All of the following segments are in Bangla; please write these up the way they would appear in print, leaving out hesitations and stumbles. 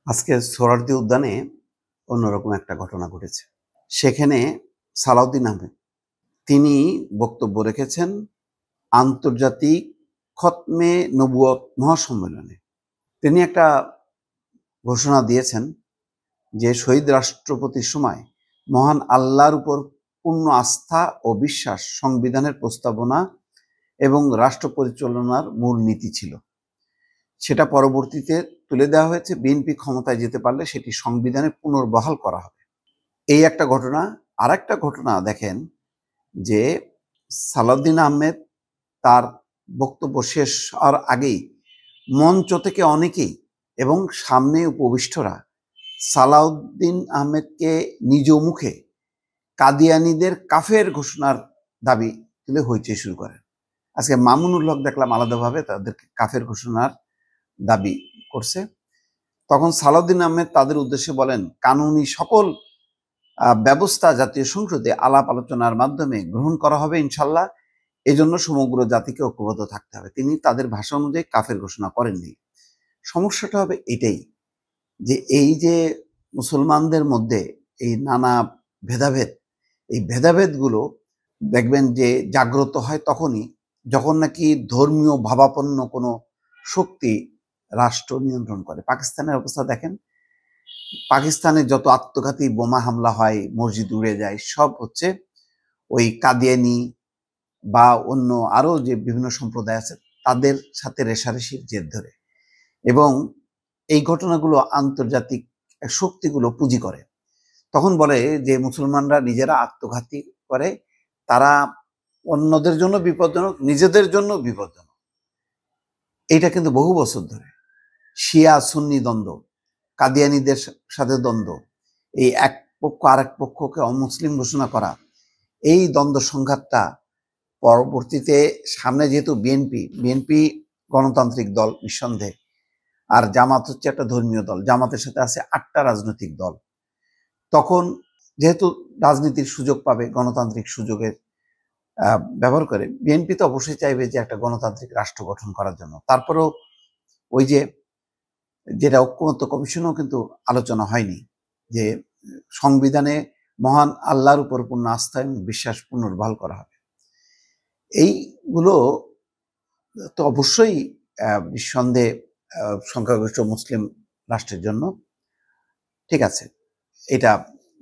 আজকে সোহরাওয়ার্দী উদ্যানে অন্যরকম একটা ঘটনা ঘটেছে। সেখানে সালাউদ্দিন আহমেদ তিনি বক্তব্য রেখেছেন আন্তর্জাতিক খতমে নবুয়ত মহাসম্মেলনে। তিনি একটা ঘোষণা দিয়েছেন যে শহীদ রাষ্ট্রপতির সময় মহান আল্লাহর উপর পূর্ণ আস্থা ও বিশ্বাস সংবিধানের প্রস্তাবনা এবং রাষ্ট্র পরিচালনার মূল নীতি ছিল। সেটা পরবর্তীতে তুলে দেওয়া হয়েছে, বিএনপি ক্ষমতায় যেতে পারলে সেটি সংবিধানে পুনর্বহাল করা হবে। এই একটা ঘটনা। আর একটা ঘটনা দেখেন যে সালাউদ্দিন আহমেদ তার বক্তব্য শেষ হওয়ার আগেই মঞ্চ থেকে অনেকেই এবং সামনে উপবিষ্টরা সালাউদ্দিন আহমেদকে নিজ মুখে কাদিয়ানীদের কাফের ঘোষণার দাবি তুলে হইচই শুরু করেন। আজকে মামুনুল হক দেখলাম আলাদাভাবে তাদেরকে কাফের ঘোষণার দাবি করছে। তখন সালাউদ্দিন আহমেদ তাদের উদ্দেশ্যে বলেন, কানুনি সকল ব্যবস্থা জাতীয় সংসদে আলাপ আলোচনার মাধ্যমে গ্রহণ করা হবে ইনশাল্লাহ। এজন্য সমগ্র জাতিকে ঐক্যবদ্ধ থাকতে হবে। তিনি তাদের ভাষা অনুযায়ী কাফের ঘোষণা করেননি। সমস্যাটা হবে এটাই যে এই যে মুসলমানদের মধ্যে এই নানা ভেদাভেদ, এই ভেদাভেদগুলো দেখবেন যে জাগ্রত হয় তখনই যখন নাকি ধর্মীয় ভাবাপন্ন কোনো শক্তি রাষ্ট্র নিয়ন্ত্রণ করে। পাকিস্তানের অবস্থা দেখেন, পাকিস্তানে যত আত্মঘাতী বোমা হামলা হয়, মসজিদ উড়ে যায়, সব হচ্ছে ওই কাদিয়ানি বা অন্য আরো যে বিভিন্ন সম্প্রদায় আছে তাদের সাথে রেষারেষির জের ধরে। এবং এই ঘটনাগুলো আন্তর্জাতিক শক্তিগুলো পুঁজি করে। তখন বলে যে মুসলমানরা নিজেরা আত্মঘাতী করে, তারা অন্যদের জন্য বিপজ্জনক, নিজেদের জন্য বিপজ্জনক। এইটা কিন্তু বহু বছর ধরে শিয়া সুন্নি দ্বন্দ্ব, কাদিয়ানীদের সাথে দ্বন্দ্ব, এই এক পক্ষ আরেক পক্ষকে অমুসলিম ঘোষণা করা, এই দ্বন্দ্ব সংঘাতটা পরবর্তীতে সামনে যেহেতু বিএনপি গণতান্ত্রিক দল নিঃসন্দেহে, আর জামাত হচ্ছে একটা ধর্মীয় দল, জামাতের সাথে আছে 8টা রাজনৈতিক দল। তখন যেহেতু রাজনীতির সুযোগ পাবে, গণতান্ত্রিক সুযোগের ব্যবহার করে বিএনপি তো অবশ্যই চাইবে যে একটা গণতান্ত্রিক রাষ্ট্র গঠন করার জন্য। তারপরেও ওই যে যেটা ঐক্যমত্য কমিশনও কিন্তু আলোচনা হয়নি যে সংবিধানে মহান আল্লাহর উপর পূর্ণ আস্থা এবং বিশ্বাস পুনর্বহাল করা হবে। এইগুলো তো অবশ্যই নিঃসন্দেহে সংখ্যাগরিষ্ঠ মুসলিম রাষ্ট্রের জন্য ঠিক আছে, এটা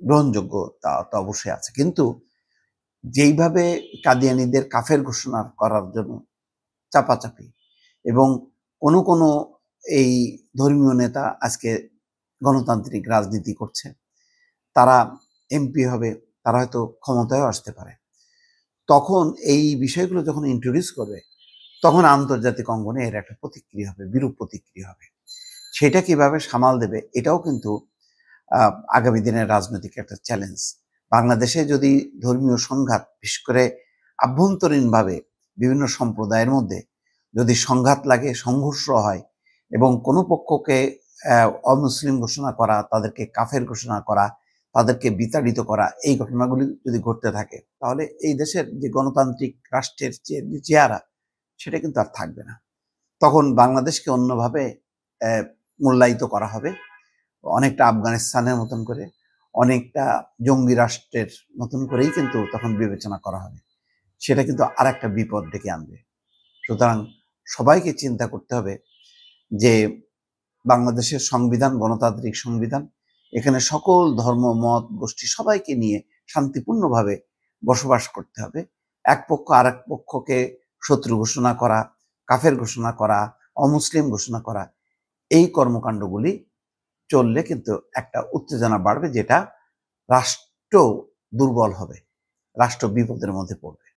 গ্রহণযোগ্য, তা তো অবশ্যই আছে। কিন্তু যেইভাবে কাদিয়ানীদের কাফের ঘোষণা করার জন্য চাপাচাপি, এবং কোনো এই ধর্মীয় নেতা আজকে গণতান্ত্রিক রাজনীতি করছে, তারা এমপি হবে, তারা হয়তো ক্ষমতায়ও আসতে পারে, তখন এই বিষয়গুলো যখন ইন্ট্রোডিউস করবে তখন আন্তর্জাতিক অঙ্গনে এর একটা প্রতিক্রিয়া হবে, বিরূপ প্রতিক্রিয়া হবে। সেটা কিভাবে সামাল দেবে এটাও কিন্তু আগামী দিনের রাজনৈতিক একটা চ্যালেঞ্জ। বাংলাদেশে যদি ধর্মীয় সংঘাত, বিশেষ করে আভ্যন্তরীণভাবে বিভিন্ন সম্প্রদায়ের মধ্যে যদি সংঘাত লাগে, সংঘর্ষ হয় এবং কোনো পক্ষকে অমুসলিম ঘোষণা করা, তাদেরকে কাফের ঘোষণা করা, তাদেরকে বিতাড়িত করা, এই ঘটনাগুলি যদি ঘটতে থাকে তাহলে এই দেশের যে গণতান্ত্রিক রাষ্ট্রের যে চেহারা সেটা কিন্তু আর থাকবে না। তখন বাংলাদেশকে অন্যভাবে মূল্যায়িত করা হবে, অনেকটা আফগানিস্তানের মতন করে, অনেকটা জঙ্গি রাষ্ট্রের মতন করেই কিন্তু তখন বিবেচনা করা হবে। সেটা কিন্তু আর একটা বিপদ ডেকে আনবে। সুতরাং সবাইকে চিন্তা করতে হবে যে বাংলাদেশের সংবিধান গণতান্ত্রিক সংবিধান, এখানে সকল ধর্ম, মত, গোষ্ঠী সবাইকে নিয়ে শান্তিপূর্ণভাবে বসবাস করতে হবে। এক পক্ষ আর এক পক্ষকে শত্রু ঘোষণা করা, কাফের ঘোষণা করা, অমুসলিম ঘোষণা করা, এই কর্মকাণ্ডগুলি চললে কিন্তু একটা উত্তেজনা বাড়বে, যেটা রাষ্ট্র দুর্বল হবে, রাষ্ট্র বিপদের মধ্যে পড়বে।